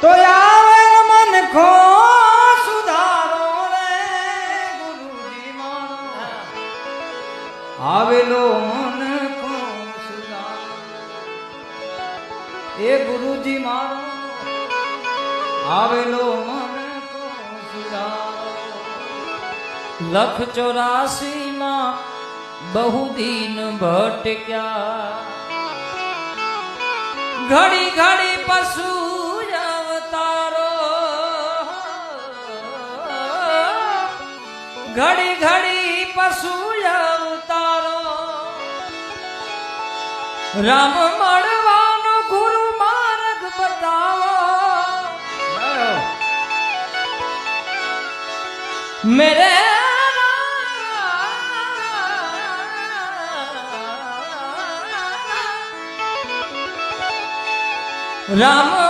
તો આવેલ મન ખો સુધારો રે ગુરુજી મારો આવેલો મન ખો સુધારો એ ગુરુજી મારો આવેલો મન ખો સુધારો લખ 84 માં બહુ દિન ભટક્યા ઘડી ઘડી પશુ અવતારો ઘડી ઘડી પશુ અવતારો રામ મળવાનો ગુરુ માર્ગ બતાવો મેરે રામ